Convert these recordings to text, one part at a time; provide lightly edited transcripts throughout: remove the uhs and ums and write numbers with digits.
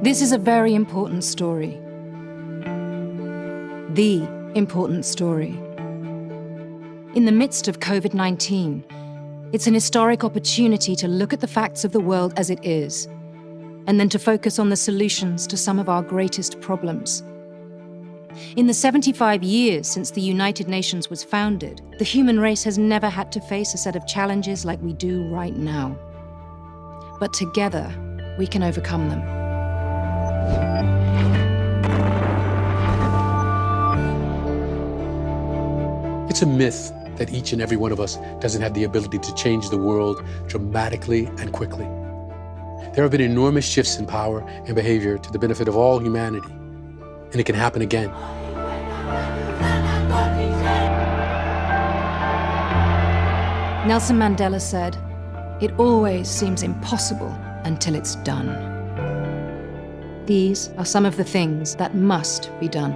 This is a very important story. The important story. In the midst of COVID-19, it's an historic opportunity to look at the facts of the world as it is, and then to focus on the solutions to some of our greatest problems. In the 75 years since the United Nations was founded, the human race has never had to face a set of challenges like we do right now. But together, we can overcome them. It's a myth that each and every one of us doesn't have the ability to change the world dramatically and quickly. There have been enormous shifts in power and behavior to the benefit of all humanity, and it can happen again. Nelson Mandela said, "It always seems impossible until it's done." These are some of the things that must be done.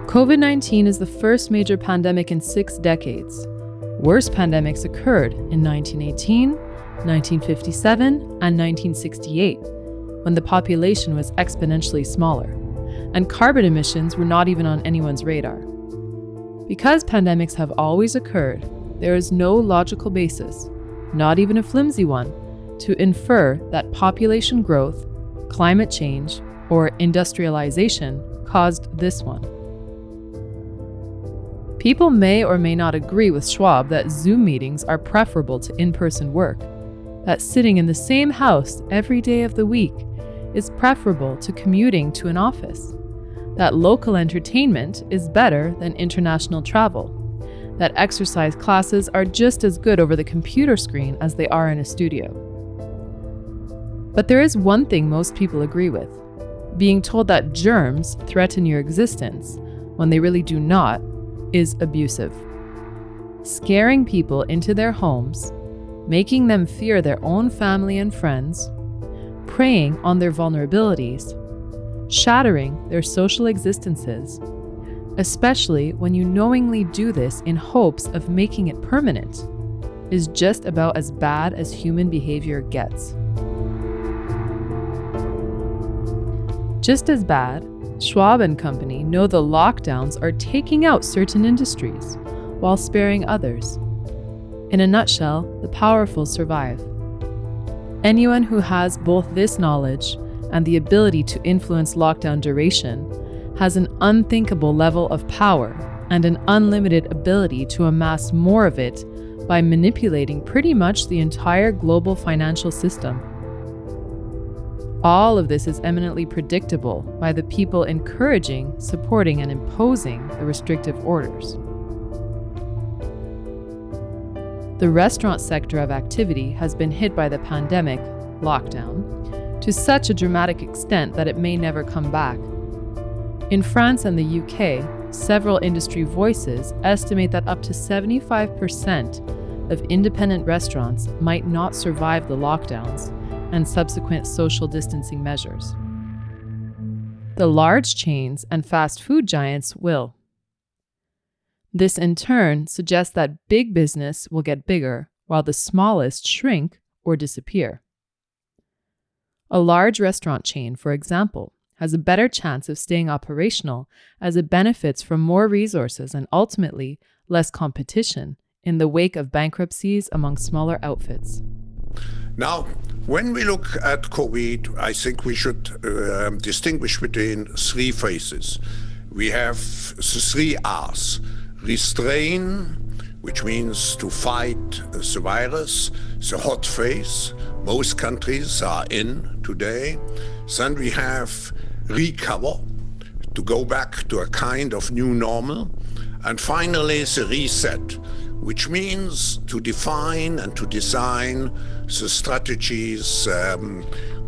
COVID-19 is the first major pandemic in 6 decades. Worse pandemics occurred in 1918, 1957, and 1968, when the population was exponentially smaller, and carbon emissions were not even on anyone's radar. Because pandemics have always occurred, there is no logical basis, not even a flimsy one, to infer that population growth, climate change, or industrialization caused this one. People may or may not agree with Schwab that Zoom meetings are preferable to in-person work, that sitting in the same house every day of the week is preferable to commuting to an office, that local entertainment is better than international travel, that exercise classes are just as good over the computer screen as they are in a studio. But there is one thing most people agree with: being told that germs threaten your existence when they really do not is abusive. Scaring people into their homes, making them fear their own family and friends, preying on their vulnerabilities, shattering their social existences, especially when you knowingly do this in hopes of making it permanent, is just about as bad as human behavior gets. Just as bad, Schwab and company know the lockdowns are taking out certain industries while sparing others. In a nutshell, the powerful survive. Anyone who has both this knowledge and the ability to influence lockdown duration has an unthinkable level of power and an unlimited ability to amass more of it by manipulating pretty much the entire global financial system. All of this is eminently predictable by the people encouraging, supporting, and imposing the restrictive orders. The restaurant sector of activity has been hit by the pandemic lockdown to such a dramatic extent that it may never come back. In France and the UK, several industry voices estimate that up to 75% of independent restaurants might not survive the lockdowns and subsequent social distancing measures. The large chains and fast food giants will. This in turn suggests that big business will get bigger while the smallest shrink or disappear. A large restaurant chain, for example, has a better chance of staying operational as it benefits from more resources and ultimately less competition in the wake of bankruptcies among smaller outfits. Now, when we look at COVID, I think we should distinguish between 3 phases. We have the 3 R's. Restrain, which means to fight the virus, the hot phase. Most countries are in today. Then we have recover, to go back to a kind of new normal. And finally, the reset, which means to define and to design the strategies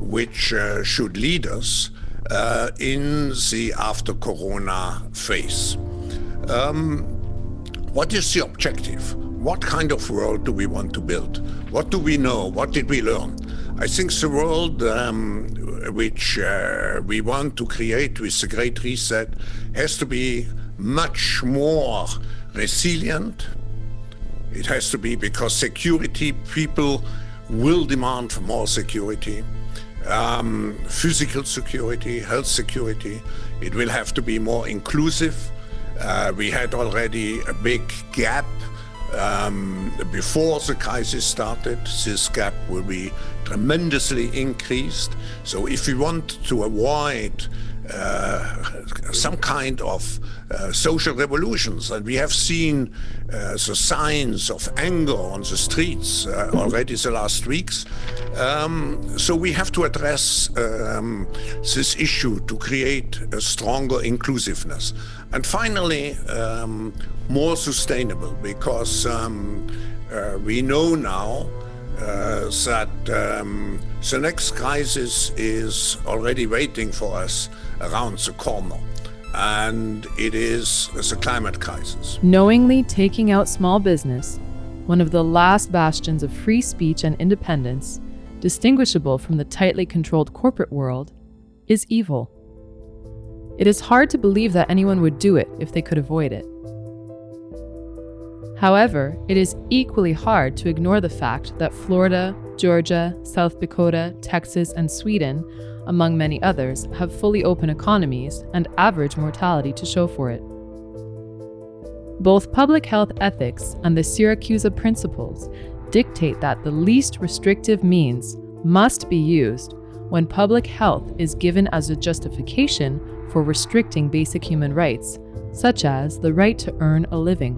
which should lead us in the after-corona phase. What is the objective? What kind of world do we want to build? What do we know? What did we learn? I think the world which we want to create with the Great Reset has to be much more resilient. It has to be because security, people will demand more security, physical security, health security. It will have to be more inclusive. We had already a big gap before the crisis started. This gap will be tremendously increased. So if we want to avoid some kind of social revolutions, and we have seen the signs of anger on the streets already the last weeks, so we have to address this issue to create a stronger inclusiveness. And finally, more sustainable, because we know now that the next crisis is already waiting for us around the corner, and it is the climate crisis. Knowingly taking out small business, one of the last bastions of free speech and independence, distinguishable from the tightly controlled corporate world, is evil. It is hard to believe that anyone would do it if they could avoid it. However, it is equally hard to ignore the fact that Florida, Georgia, South Dakota, Texas, and Sweden, among many others, have fully open economies and average mortality to show for it. Both public health ethics and the Syracuse principles dictate that the least restrictive means must be used when public health is given as a justification for restricting basic human rights, such as the right to earn a living.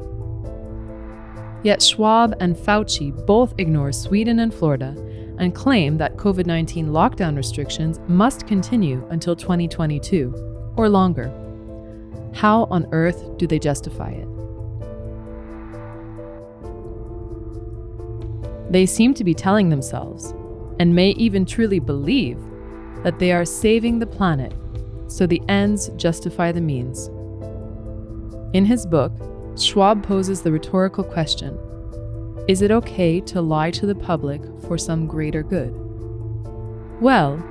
Yet Schwab and Fauci both ignore Sweden and Florida and claim that COVID-19 lockdown restrictions must continue until 2022, or longer. How on earth do they justify it? They seem to be telling themselves, and may even truly believe, that they are saving the planet, so the ends justify the means. In his book, Schwab poses the rhetorical question, is it okay to lie to the public for some greater good? Well,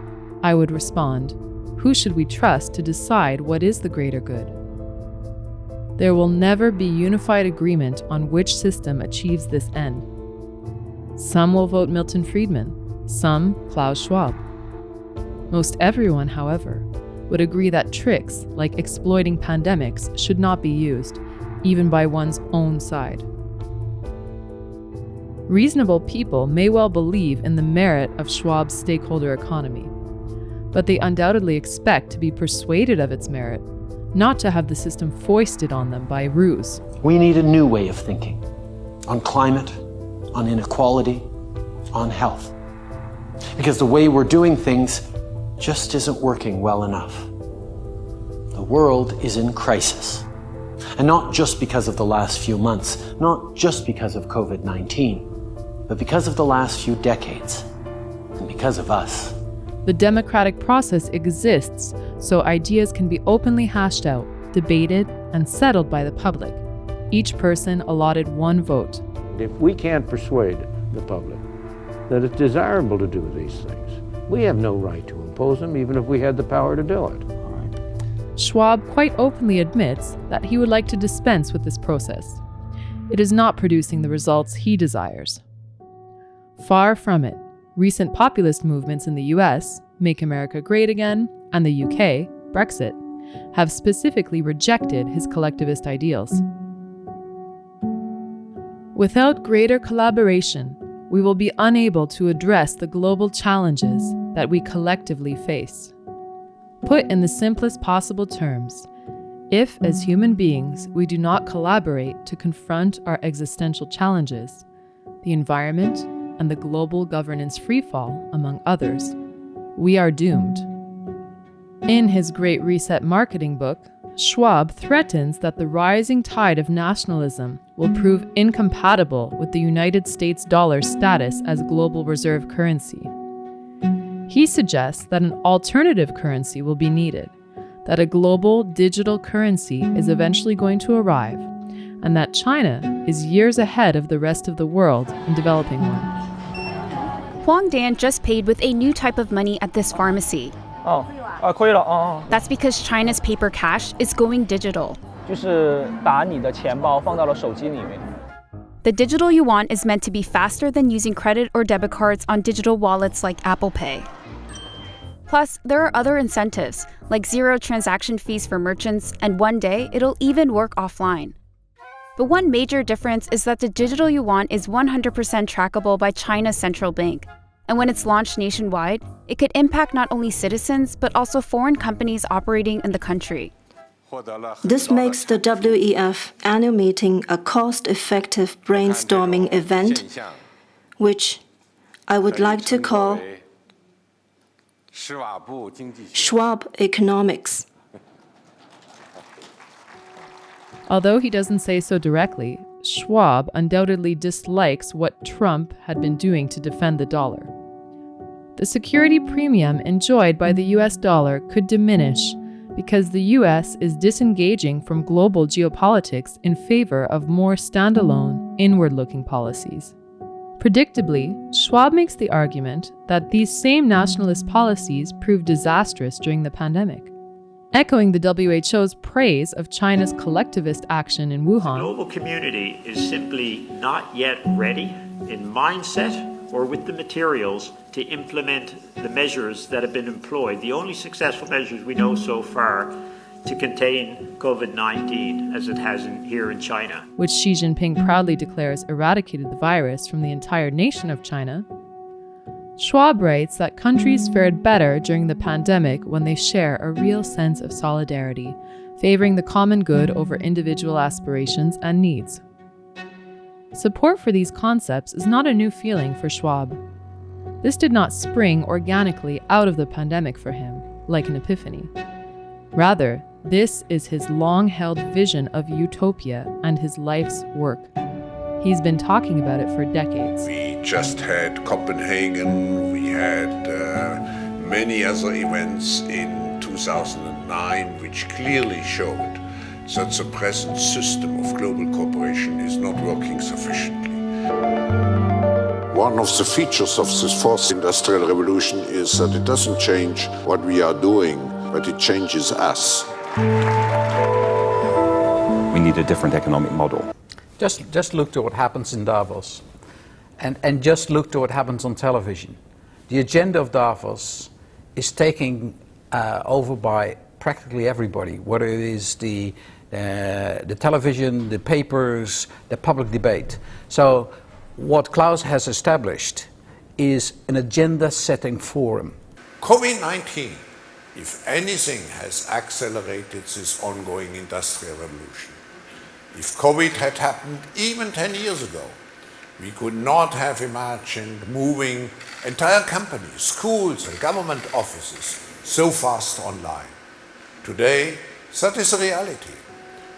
I would respond, who should we trust to decide what is the greater good? There will never be unified agreement on which system achieves this end. Some will vote Milton Friedman, some Klaus Schwab. Most everyone, however, would agree that tricks like exploiting pandemics should not be used, even by one's own side. Reasonable people may well believe in the merit of Schwab's stakeholder economy, but they undoubtedly expect to be persuaded of its merit, not to have the system foisted on them by ruse. We need a new way of thinking on climate, on inequality, on health. Because the way we're doing things just isn't working well enough. The world is in crisis. And not just because of the last few months, not just because of COVID-19, but because of the last few decades, and because of us. The democratic process exists so ideas can be openly hashed out, debated, and settled by the public. Each person allotted one vote. If we can't persuade the public that it's desirable to do these things, we have no right to impose them, even if we had the power to do it. Schwab quite openly admits that he would like to dispense with this process. It is not producing the results he desires. Far from it. Recent populist movements in the US, Make America Great Again, and the UK, Brexit, have specifically rejected his collectivist ideals. Without greater collaboration, we will be unable to address the global challenges that we collectively face. Put in the simplest possible terms, if as human beings we do not collaborate to confront our existential challenges, the environment, and the global governance freefall, among others, we are doomed. In his Great Reset marketing book, Schwab threatens that the rising tide of nationalism will prove incompatible with the United States dollar's status as global reserve currency. He suggests that an alternative currency will be needed, that a global digital currency is eventually going to arrive, and that China is years ahead of the rest of the world in developing one. Huang Dan just paid with a new type of money at this pharmacy. That's because China's paper cash is going digital. 就是把你的钱包放到了手机里面。 The digital yuan is meant to be faster than using credit or debit cards on digital wallets like Apple Pay. Plus, there are other incentives, like zero transaction fees for merchants, and one day it'll even work offline. But one major difference is that the digital yuan is 100% trackable by China's central bank. And when it's launched nationwide, it could impact not only citizens, but also foreign companies operating in the country. This makes the WEF annual meeting a cost-effective brainstorming event, which I would like to call Schwab economics. Although he doesn't say so directly, Schwab undoubtedly dislikes what Trump had been doing to defend the dollar. The security premium enjoyed by the US dollar could diminish because the US is disengaging from global geopolitics in favor of more standalone, inward-looking policies. Predictably, Schwab makes the argument that these same nationalist policies proved disastrous during the pandemic. Echoing the WHO's praise of China's collectivist action in Wuhan, the global community is simply not yet ready in mindset or with the materials to implement the measures that have been employed, the only successful measures we know so far to contain COVID-19 as it has here in China. Which Xi Jinping proudly declares eradicated the virus from the entire nation of China. Schwab writes that countries fared better during the pandemic when they share a real sense of solidarity, favoring the common good over individual aspirations and needs. Support for these concepts is not a new feeling for Schwab. This did not spring organically out of the pandemic for him, like an epiphany. Rather, this is his long-held vision of utopia and his life's work. He's been talking about it for decades. We just had Copenhagen, we had many other events in 2009 which clearly showed that the present system of global cooperation is not working sufficiently. One of the features of this fourth industrial revolution is that it doesn't change what we are doing, but it changes us. We need a different economic model. Just look to what happens in Davos, and just look to what happens on television. The agenda of Davos is taken over by practically everybody, whether it is the television, the papers, the public debate. So what Klaus has established is an agenda-setting forum. COVID-19, if anything, has accelerated this ongoing industrial revolution. If COVID had happened even 10 years ago, we could not have imagined moving entire companies, schools and government offices so fast online. Today, that is a reality.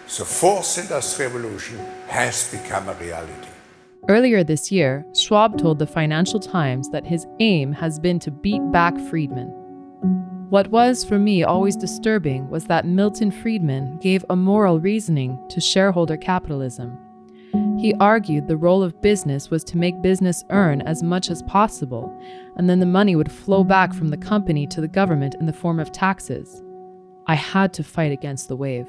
The fourth industrial revolution has become a reality. Earlier this year, Schwab told the Financial Times that his aim has been to beat back Friedman. What was, for me, always disturbing was that Milton Friedman gave a moral reasoning to shareholder capitalism. He argued the role of business was to make business earn as much as possible, and then the money would flow back from the company to the government in the form of taxes. I had to fight against the wave.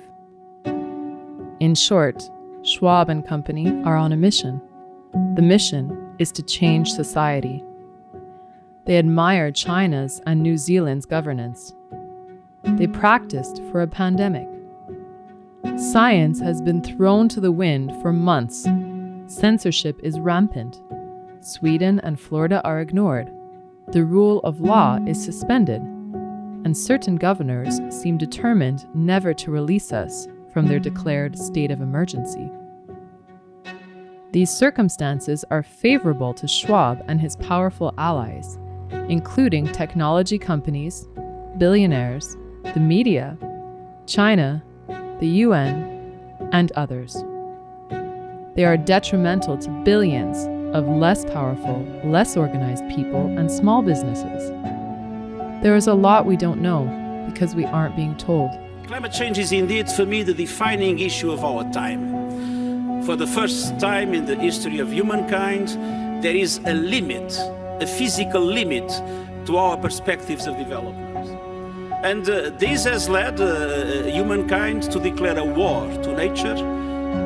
In short, Schwab and company are on a mission. The mission is to change society. They admired China's and New Zealand's governance. They practiced for a pandemic. Science has been thrown to the wind for months. Censorship is rampant. Sweden and Florida are ignored. The rule of law is suspended. And certain governors seem determined never to release us from their declared state of emergency. These circumstances are favorable to Schwab and his powerful allies, including technology companies, billionaires, the media, China, the UN, and others. They are detrimental to billions of less powerful, less organized people and small businesses. There is a lot we don't know because we aren't being told. Climate change is indeed, for me, the defining issue of our time. For the first time in the history of humankind, there is a limit, a physical limit to our perspectives of development. And this has led humankind to declare a war to nature,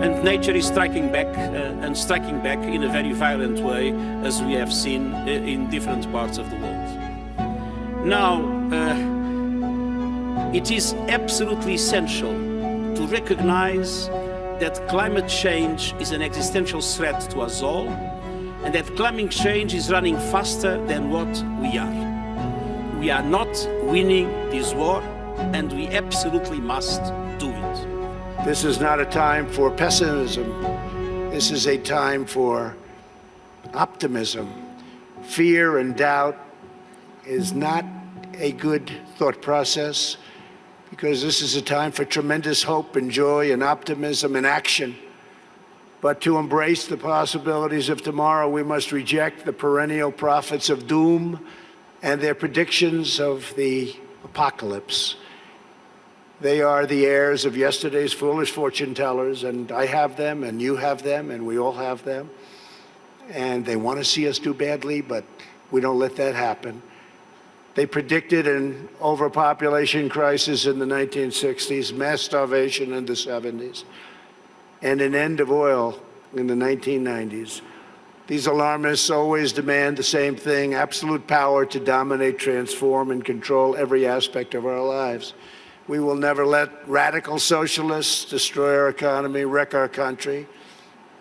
and nature is striking back and striking back in a very violent way, as we have seen in different parts of the world. Now, it is absolutely essential to recognize that climate change is an existential threat to us all, and that climate change is running faster than what we are. We are not winning this war, and we absolutely must do it. This is not a time for pessimism. This is a time for optimism. Fear and doubt is not a good thought process, because this is a time for tremendous hope and joy and optimism and action. But to embrace the possibilities of tomorrow, we must reject the perennial prophets of doom and their predictions of the apocalypse. They are the heirs of yesterday's foolish fortune tellers, and I have them, and you have them, and we all have them. And they want to see us do badly, but we don't let that happen. They predicted an overpopulation crisis in the 1960s, mass starvation in the 70s, and an end of oil in the 1990s. These alarmists always demand the same thing: absolute power to dominate, transform, and control every aspect of our lives. We will never let radical socialists destroy our economy, wreck our country,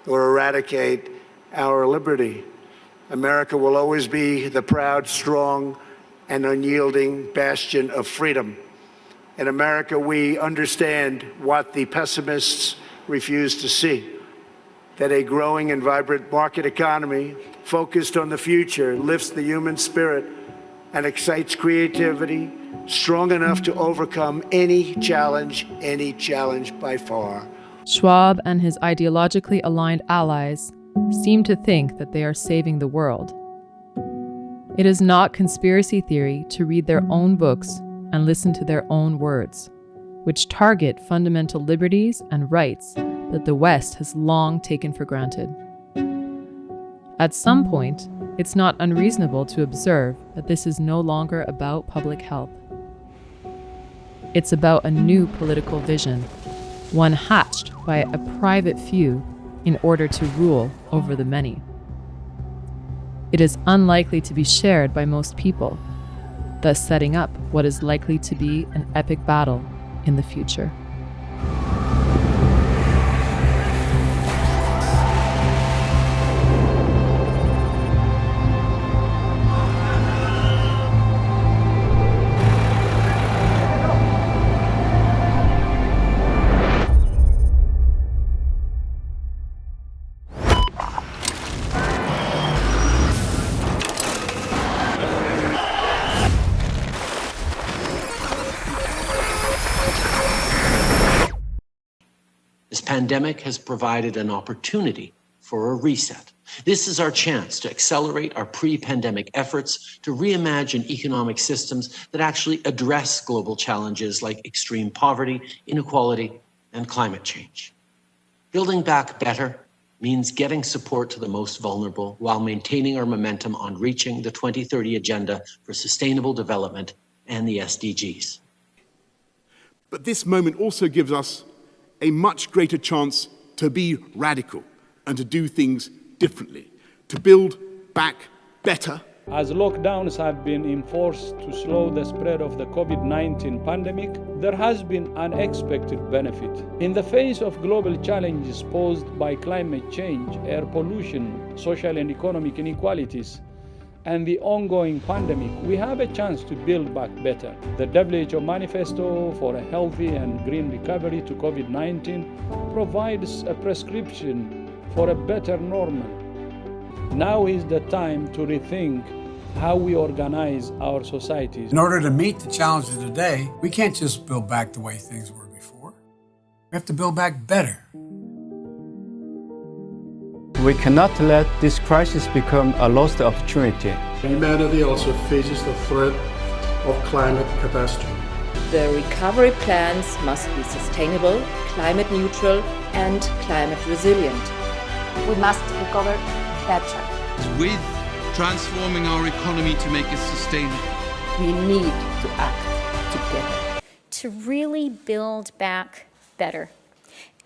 or eradicate our liberty. America will always be the proud, strong, and unyielding bastion of freedom. In America, we understand what the pessimists refuse to see: that a growing and vibrant market economy focused on the future lifts the human spirit and excites creativity, strong enough to overcome any challenge by far. Schwab and his ideologically aligned allies seem to think that they are saving the world. It is not conspiracy theory to read their own books and listen to their own words, which target fundamental liberties and rights that the West has long taken for granted. At some point, it's not unreasonable to observe that this is no longer about public health. It's about a new political vision, one hatched by a private few in order to rule over the many. It is unlikely to be shared by most people, thus setting up what is likely to be an epic battle in the future. This pandemic has provided an opportunity for a reset. This is our chance to accelerate our pre-pandemic efforts to reimagine economic systems that actually address global challenges like extreme poverty, inequality, and climate change. Building back better means getting support to the most vulnerable while maintaining our momentum on reaching the 2030 Agenda for Sustainable Development and the SDGs. But this moment also gives us a much greater chance to be radical and to do things differently, to build back better. As lockdowns have been enforced to slow the spread of the COVID-19 pandemic, there has been unexpected benefit. In the face of global challenges posed by climate change, air pollution, social and economic inequalities, and the ongoing pandemic, we have a chance to build back better. The WHO Manifesto for a Healthy and Green Recovery to COVID-19 provides a prescription for a better normal. Now is the time to rethink how we organize our societies. In order to meet the challenges of today, we can't just build back the way things were before. We have to build back better. We cannot let this crisis become a lost opportunity. Humanity also faces the threat of climate catastrophe. The recovery plans must be sustainable, climate neutral, and climate resilient. We must recover better. With transforming our economy to make it sustainable. We need to act. together to really build back better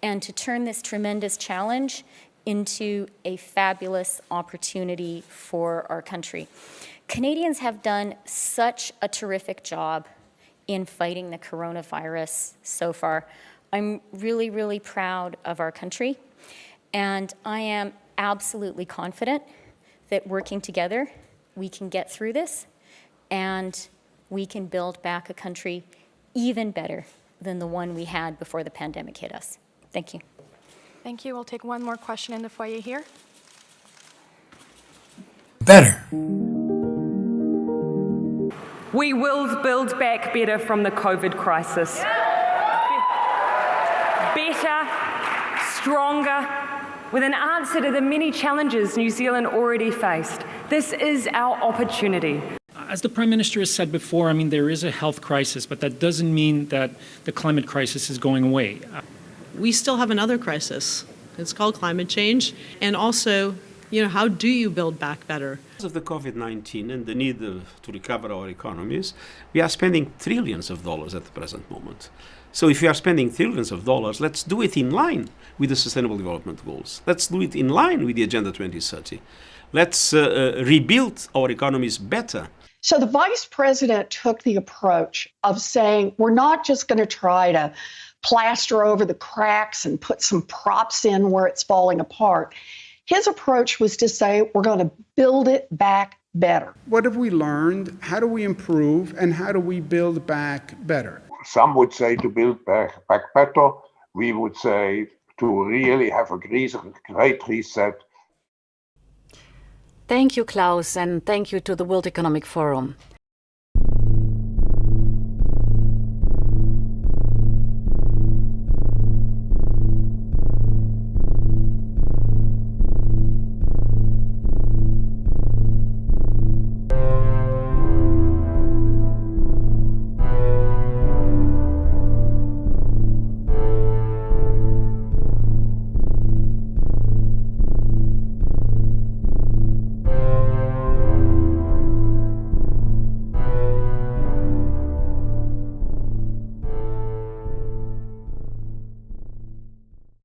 and to turn this tremendous challenge into a fabulous opportunity for our country. Canadians have done such a terrific job in fighting the coronavirus so far. I'm really, really proud of our country, and I am absolutely confident that working together, we can get through this, and we can build back a country even better than the one we had before the pandemic hit us. Thank you. Thank you. We'll take one more question in the foyer here. Better. We will build back better from the COVID crisis. Better, stronger, with an answer to the many challenges New Zealand already faced. This is our opportunity. As the Prime Minister has said before, I mean, there is a health crisis, but that doesn't mean that the climate crisis is going away. We still have another crisis. It's called climate change. And also, how do you build back better? Because of the COVID-19 and the need to recover our economies, we are spending trillions of dollars at the present moment. So if we are spending trillions of dollars, let's do it in line with the Sustainable Development Goals. Let's do it in line with the Agenda 2030. Let's rebuild our economies better. So the Vice President took the approach of saying, we're not just going to try to plaster over the cracks and put some props in where it's falling apart. His approach was to say, we're going to build it back better. What have we learned? How do we improve? And how do we build back better? Some would say to build back better. We would say to really have a great reset. Thank you, Klaus, and thank you to the World Economic Forum.